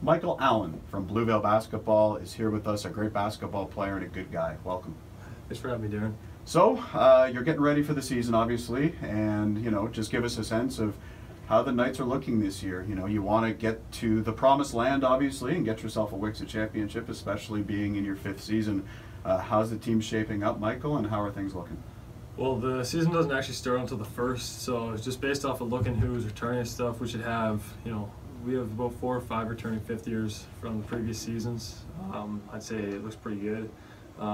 Michael Allen from Bluevale Basketball is here with us, a great basketball player and a good guy. Welcome. Thanks for having me, Darren. So, you're getting ready for the season, obviously, and, just give us a sense of how the Knights are looking this year. You want to get to the promised land, obviously, and get yourself a WCSSAA championship, especially being in your 5th season. How's the team shaping up, Michael, and how are things looking? Well, the season doesn't actually start until the 1st, so it's just based off of looking who's returning and stuff. We should have, we have about 4 or 5 returning 5th years from the previous seasons. I'd say it looks pretty good.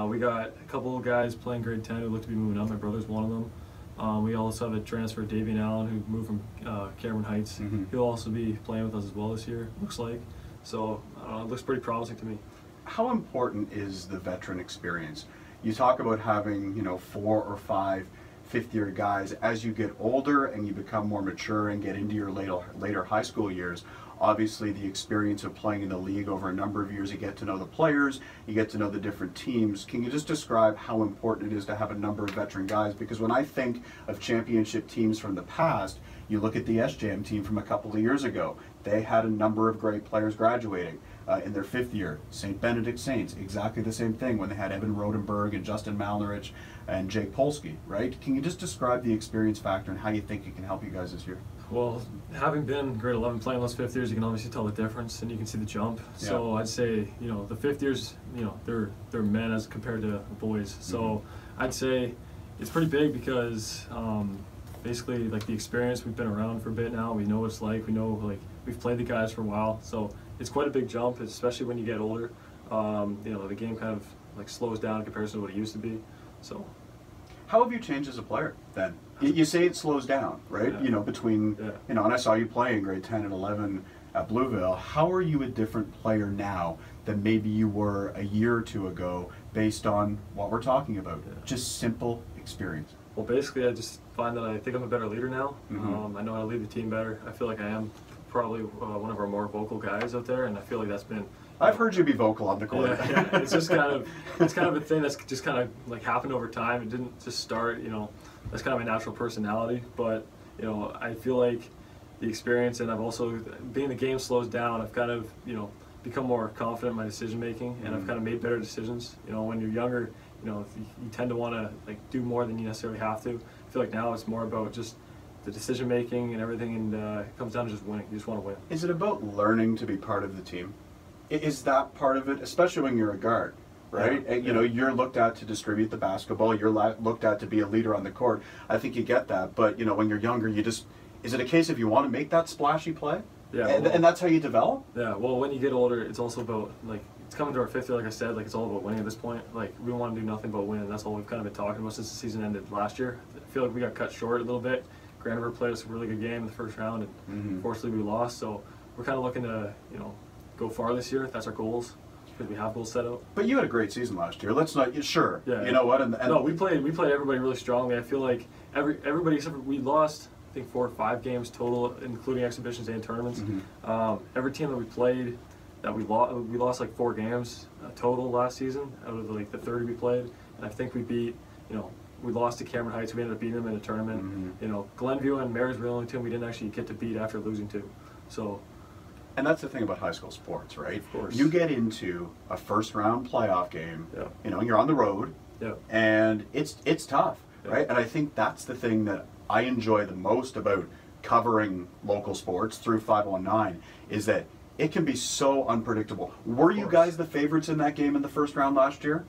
We got a couple of guys playing grade 10 who look to be moving up. My brother's one of them. We also have a transfer, Davian Allen, who moved from CKWR Heights. He'll also be playing with us as well this year, looks like. So it looks pretty promising to me. How important is the veteran experience? You talk about having, 4 or 5 fifth-year guys. As you get older and you become more mature and get into your later high school years, obviously the experience of playing in the league over a number of years, you get to know the players, you get to know the different teams. Can you just describe how important it is to have a number of veteran guys? Because when I think of championship teams from the past, you look at the SJM team from a couple of years ago. They had a number of great players graduating in their 5th year. St. Benedict Saints, exactly the same thing when they had Evan Rodenberg and Justin Malnerich and Jake Polsky, right? Can you just describe the experience factor and how you think it can help you guys this year? Well, having been grade 11 playing those 5th years, you can obviously tell the difference and you can see the jump. Yeah. So I'd say, the 5th years, they're men as compared to boys. So I'd say it's pretty big because basically, like, the experience, we've been around for a bit now. We know what it's like. We know, like, we've played the guys for a while. So it's quite a big jump, especially when you get older. The game kind of like slows down in comparison to what it used to be. So, how have you changed as a player then? You say it slows down, right? Yeah. And I saw you play in grade 10 and 11 at Bluevale. How are you a different player now than maybe you were a year or 2 ago based on what we're talking about? Yeah. Just simple experience. Well, basically, I just find that I think I'm a better leader now. I know how to lead the team better. I feel like I am probably one of our more vocal guys out there, and I feel like that's been. I've heard you be vocal on the court. Yeah. It's just kind of a thing that's just kind of like happened over time. It didn't just start, that's kind of my natural personality. But I feel like the experience, and I've also, being the game slows down, I've kind of become more confident in my decision making, and I've kind of made better decisions. When you're younger, you tend to want to do more than you necessarily have to. I feel like now it's more about just the decision making and everything, and it comes down to just winning. You just want to win. Is it about learning to be part of the team? Is that part of it, especially when you're a guard, right? Yeah. And, you're looked at to distribute the basketball. You're looked at to be a leader on the court. I think you get that. But, when you're younger, is it a case of you want to make that splashy play? Yeah. And that's how you develop? Yeah. Well, when you get older, it's also about, it's coming to our 5th year, like I said, it's all about winning at this point. We want to do nothing but win. That's all we've kind of been talking about since the season ended last year. I feel like we got cut short a little bit. Granover played us a really good game in the 1st round, and unfortunately we lost. So we're kind of looking to, go far this year. That's our goals, because we have goals set out. But you had a great season last year. Let's not. Sure. Yeah. You know what? And no, we played everybody really strongly. I feel like everybody except for we lost, I think 4 or 5 games total, including exhibitions and tournaments. Every team that we played, that we lost like 4 games total last season out of the 30 we played, and I think we beat, we lost to CKWR Heights. We ended up beating them in a tournament. Glenview and Mary's were the only team we didn't actually get to beat after losing to. So. And that's the thing about high school sports, right? Of course. You get into a 1st round playoff game, yeah. You're on the road, yeah. and it's tough, yeah. right? And I think that's the thing that I enjoy the most about covering local sports through 519 is that it can be so unpredictable. Were you guys the favorites in that game in the 1st round last year?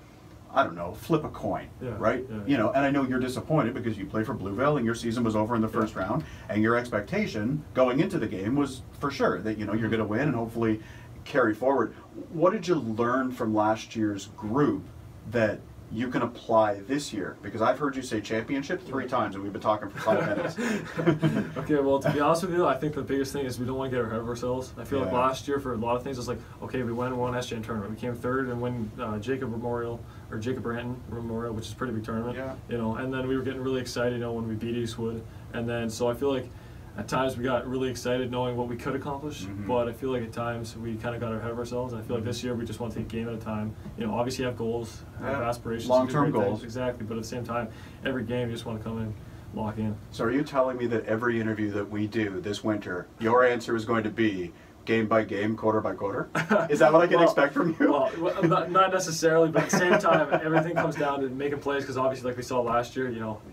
I don't know, flip a coin, right? Yeah. And I know you're disappointed because you played for Bluevale and your season was over in the 1st round, and your expectation going into the game was for sure that you're going to win and hopefully carry forward. What did you learn from last year's group that you can apply this year? Because I've heard you say championship 3 times and we've been talking for 5 minutes. Okay, well, to be honest with you, I think the biggest thing is we don't want to get ahead of ourselves. I feel like last year for a lot of things, it's like, okay, we won one SJM tournament. We came 3rd and win Jacob Branton Memorial, which is a pretty big tournament. Yeah. And then we were getting really excited, when we beat Eastwood. And then, so I feel like at times we got really excited knowing what we could accomplish, but I feel like at times we kind of got ahead of ourselves. And I feel like this year we just want to take a game at a time. Obviously have goals, have aspirations, long-term goals. Exactly, but at the same time, every game you just want to come in, lock in. So are you telling me that every interview that we do this winter, your answer is going to be, game by game, quarter by quarter? Is that what I can expect from you? Well, not necessarily, but at the same time, everything comes down to making plays, because obviously, like we saw last year,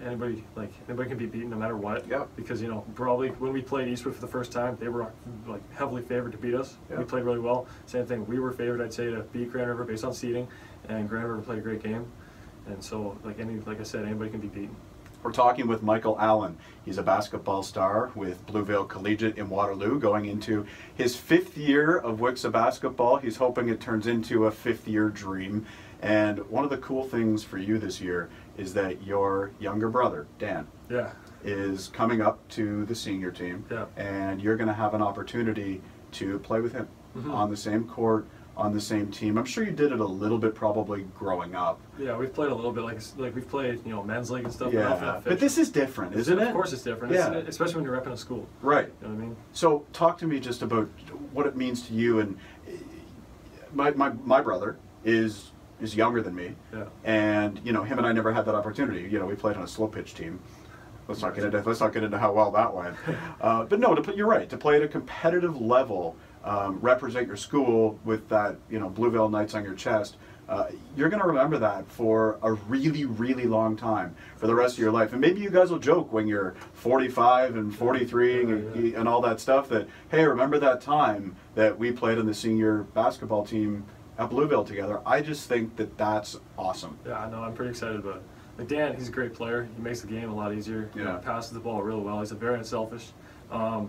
anybody can be beaten no matter what. Yep. Because probably when we played Eastwood for the first time, they were like heavily favored to beat us. Yep. We played really well. Same thing, we were favored, I'd say, to beat Grand River based on seeding, and Grand River played a great game. And so, like I said, anybody can be beaten. We're talking with Michael Allen. He's a basketball star with Bluevale Collegiate in Waterloo, going into his 5th year of WCSSAA basketball. He's hoping it turns into a 5th-year dream. And one of the cool things for you this year is that your younger brother, Dan, is coming up to the senior team. Yeah. And you're going to have an opportunity to play with him on the same court, on the same team. I'm sure you did it a little bit probably growing up. Yeah, we've played a little bit, like we've played, men's league and stuff. Yeah, but this is different, isn't it? Of course it's different, isn't it? Especially when you're repping a school. Right. You know what I mean? So talk to me just about what it means to you. And my brother is younger than me. Yeah. And him and I never had that opportunity. We played on a slow pitch team. Let's not get into how well that went. But no, you're right. To play at a competitive level, represent your school with that, Bluevale Knights on your chest, you're going to remember that for a really, really long time, for the rest of your life. And maybe you guys will joke when you're 45 and 43 and all that stuff that, hey, remember that time that we played on the senior basketball team at Bluevale together. I just think that that's awesome. Yeah, no, I'm pretty excited about it. Like Dan, he's a great player. He makes the game a lot easier. Yeah. He passes the ball really well. He's very unselfish.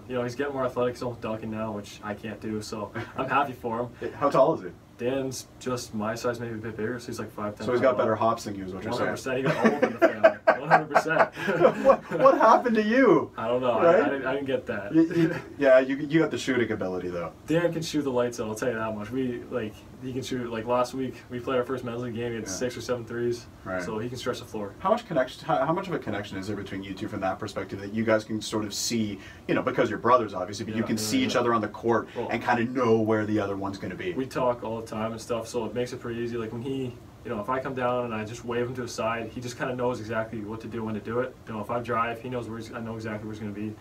He's getting more athletic, so dunking now, which I can't do, so I'm happy for him. How tall is he? Dan's just my size, maybe a bit bigger, so he's like 5'10". So he's got better hops than you, is what you're saying. 100%. He got old in the family. 100%. What happened to you? I don't know. Right? I didn't get that. You got the shooting ability, though. Dan can shoot the lights out, I'll tell you that much. He can shoot. Like last week, we played our first men's league game. He had 6 or 7 threes, so he can stretch the floor. How much of a connection is there between you two from that perspective, that you guys can sort of see, because you're brothers, obviously, but you can see each other on the court and kind of know where the other one's going to be? We talk all the time and stuff, so it makes it pretty easy. Like when he, if I come down and I just wave him to the side, he just kind of knows exactly what to do, when to do it. If I drive, he knows I know exactly where he's going to be.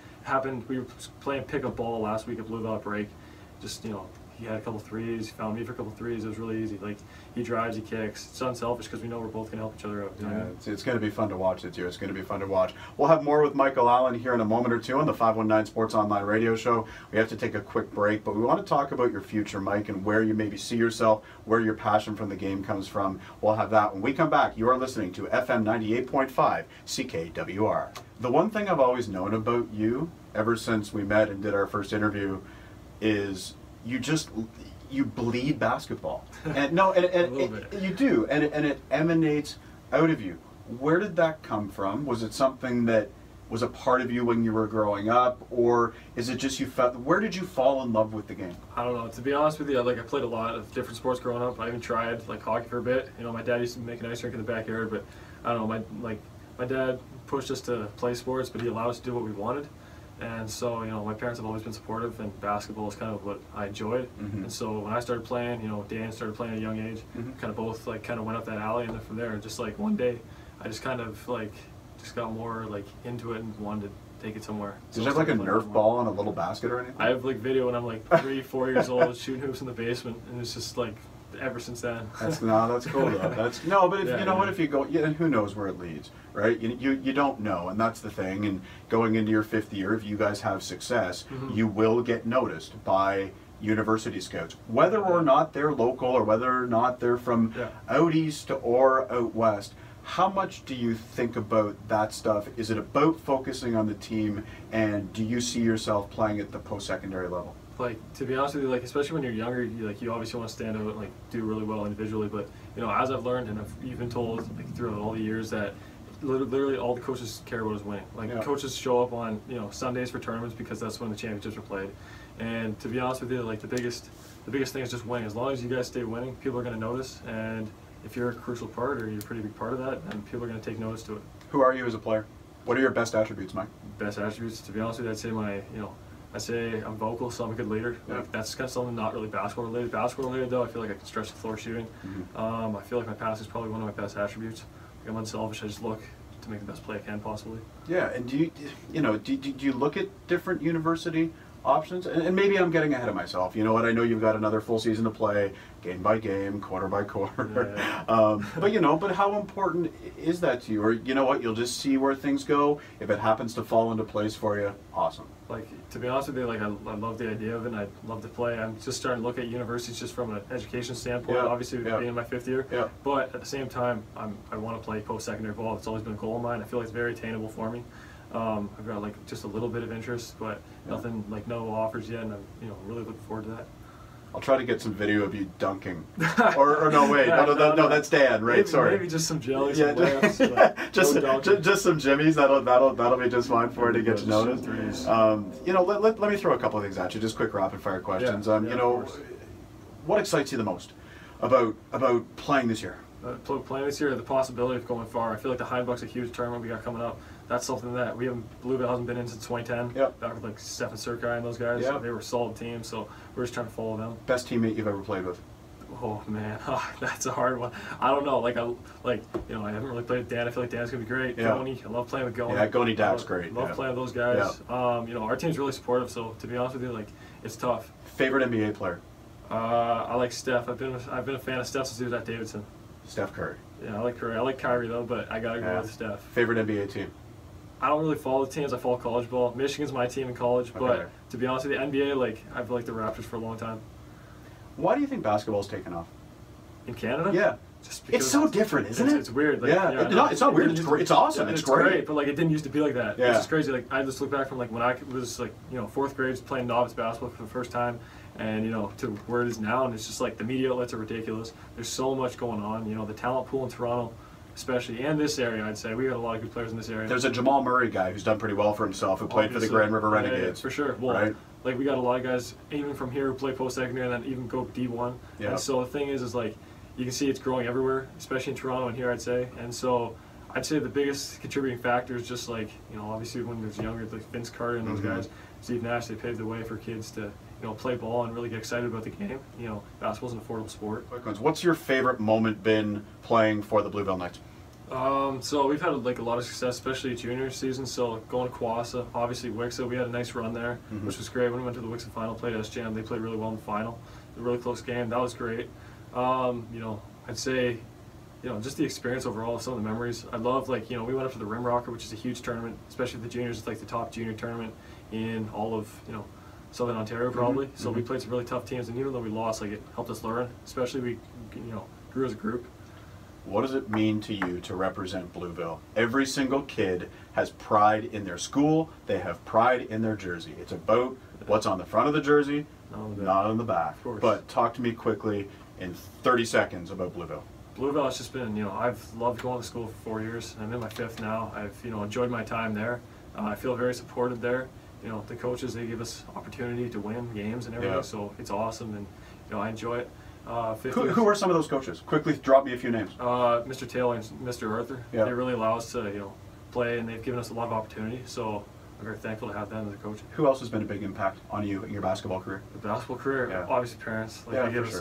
We were playing pickup ball last week at Bluevale break. Just, he had a couple threes, he found me for a couple threes. It was really easy. Like, he drives, he kicks. It's unselfish because we know we're both going to help each other out. It's going to be fun to watch this year. It's going to be fun to watch. We'll have more with Michael Allen here in a moment or two on the 519 Sports Online radio show. We have to take a quick break, but we want to talk about your future, Mike, and where you maybe see yourself, where your passion from the game comes from. We'll have that when we come back. You are listening to FM 98.5 CKWR. The one thing I've always known about you, ever since we met and did our first interview, is you bleed basketball. And you do, and it emanates out of you. Where did that come from? Was it something that was a part of you when you were growing up, or is it just where did you fall in love with the game? I don't know. To be honest with you, I played a lot of different sports growing up. I even tried hockey for a bit. My dad used to make an ice rink in the backyard, but I don't know. My dad pushed us to play sports, but he allowed us to do what we wanted. And so, my parents have always been supportive, and basketball is kind of what I enjoyed. And so when I started playing, Dan started playing at a young age, kind of both kind of went up that alley, and then from there, just one day, I just kind of just got more into it and wanted to take it somewhere. Did you have a Nerf ball on a little basket or anything? I have video when I'm 3, 4 years old, shooting hoops in the basement, and it's just ever since then. That's cool though. If you go, who knows where it leads, right? You don't know, and that's the thing. And going into your 5th year, if you guys have success, you will get noticed by university scouts, whether or not they're local or whether or not they're from out east or out west. How much do you think about that stuff? Is it about focusing on the team, and do you see yourself playing at the post-secondary level? To be honest with you, especially when you're younger, you obviously want to stand out and do really well individually. But as I've learned, and I've even told throughout all the years, that literally all the coaches care about is winning. Coaches show up on Sundays for tournaments because that's when the championships are played. And to be honest with you, the biggest thing is just winning. As long as you guys stay winning, people are going to notice. And if you're a crucial part, or you're a pretty big part of that, then people are going to take notice to it. Who are you as a player? What are your best attributes, Mike? Best attributes, to be honest with you, I'd say I'm vocal, so I'm a good leader. That's kind of something not really basketball related. Basketball related though, I feel like I can stretch the floor shooting. I feel like my passing is probably one of my best attributes. I'm unselfish. I just look to make the best play I can possibly. Yeah, and do you look at different university options, and maybe I'm getting ahead of myself. You know what? I know you've got another full season to play, game by game, quarter by quarter. Yeah. But how important is that to you? Or you know what? You'll just see where things go. If it happens to fall into place for you, awesome. Like, to be honest with you, like I love the idea of it, and I'd love to play. I'm just starting to look at universities just from an education standpoint, obviously being in my 5th year. Yeah. But at the same time, I want to play post-secondary ball. It's always been a goal of mine. I feel like it's very attainable for me. I've got like just a little bit of interest, but nothing, like no offers yet, and I'm really looking forward to that. I'll try to get some video of you dunking. or no, wait, no, that's Dan, right? Maybe, Sorry. Maybe just some jellies. Yeah, just some jimmies. That'll be just fine for it to get to notice. Let me throw a couple of things at you. Just quick rapid fire questions. What excites you the most about playing this year? Playing this year, the possibility of going far. I feel like the Heinbuck's a huge tournament we got coming up. That's something that Bluevale hasn't been in since 2010. Yep. Back with like Stefan Surkai and those guys. Yep. They were a solid team, so we're just trying to follow them. Best teammate you've ever played with? Oh man, that's a hard one. I don't know. I haven't really played with Dan. I feel like Dan's gonna be great. Yeah. Goni, I love playing with Goni. Yeah, Goni Dad's great. Love playing with those guys. Yeah. Our team's really supportive. So to be honest with you, it's tough. Favorite NBA player? I like Steph. I've been a fan of Steph since he was at Davidson. Steph Curry. Yeah, I like Curry. I like Kyrie though, but I gotta go with Steph. Favorite NBA team? I don't really follow the teams. I follow college ball. Michigan's my team in college, but to be honest with you, NBA, I've liked the Raptors for a long time. Why do you think basketball's taken off? In Canada? Yeah. Just because it's so different, isn't it? It's weird. It's not weird. It's awesome. Yeah, it's great. But it didn't used to be like that. Yeah. It's just crazy. I just look back from when I was 4th grade playing novice basketball for the first time, and to where it is now, and it's just the media outlets are ridiculous. There's so much going on. The talent pool in Toronto, especially, and this area, I'd say we got a lot of good players in this area. There's a Jamal Murray guy who's done pretty well for himself, who played for the Grand River Renegades. Yeah, for sure. Well, right? We got a lot of guys even from here who play post-secondary and then even go D1. Yeah. And so the thing is you can see it's growing everywhere, especially in Toronto and here, I'd say. And so I'd say the biggest contributing factor is just obviously when there's younger, like Vince Carter and those guys, Steve Nash, they paved the way for kids to play ball and really get excited about the game. Basketball's an affordable sport. What's your favorite moment been playing for the Bluevale Knights? So we've had a lot of success, especially junior season. So going to Kwasa, obviously Wixa, we had a nice run there, which was great. When we went to the Wixa final, played SJM, they played really well in the final. It was a really close game. That was great. I'd say, just the experience overall, some of the memories. I love, we went up to the Rim Rocker, which is a huge tournament, especially for the juniors. It's the top junior tournament in all of, Southern Ontario probably. So we played some really tough teams, and even though we lost, it helped us learn. Especially we, grew as a group. What does it mean to you to represent Bluevale? Every single kid has pride in their school. They have pride in their jersey. It's about what's on the front of the jersey, not on the back. But talk to me quickly in 30 seconds about Bluevale. Bluevale has just been, I've loved going to school for 4 years. I'm in my 5th now. I've, enjoyed my time there. I feel very supported there. The coaches, they give us opportunity to win games and everything, so it's awesome, and, I enjoy it. Who are some of those coaches? Quickly drop me a few names. Mr. Taylor and Mr. Arthur. Yeah. They really allow us to, play, and they've given us a lot of opportunity, so I'm very thankful to have them as a coach. Who else has been a big impact on you in your basketball career? The basketball career, obviously parents. They give us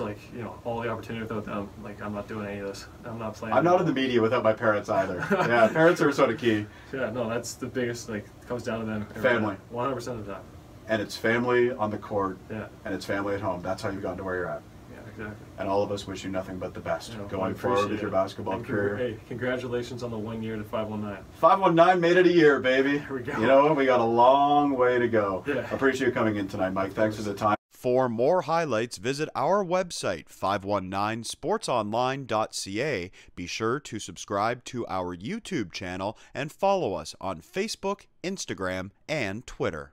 all the opportunity. Without them, I'm not doing any of this. I'm not playing. I'm not in the media without my parents either. Yeah, parents are sort of key. Yeah, no, that's the biggest. Comes down to them. Family. 100% of the time. And it's family on the court. Yeah. And it's family at home. That's how you've gotten to where you're at. Exactly. And all of us wish you nothing but the best going forward with your basketball career. Hey, congratulations on the 1 year to 519. 519 made it a year, baby. Here we go. You know what? We got a long way to go. Yeah. Appreciate you coming in tonight, Mike. Thanks for the time. For more highlights, visit our website, 519sportsonline.ca. Be sure to subscribe to our YouTube channel and follow us on Facebook, Instagram, and Twitter.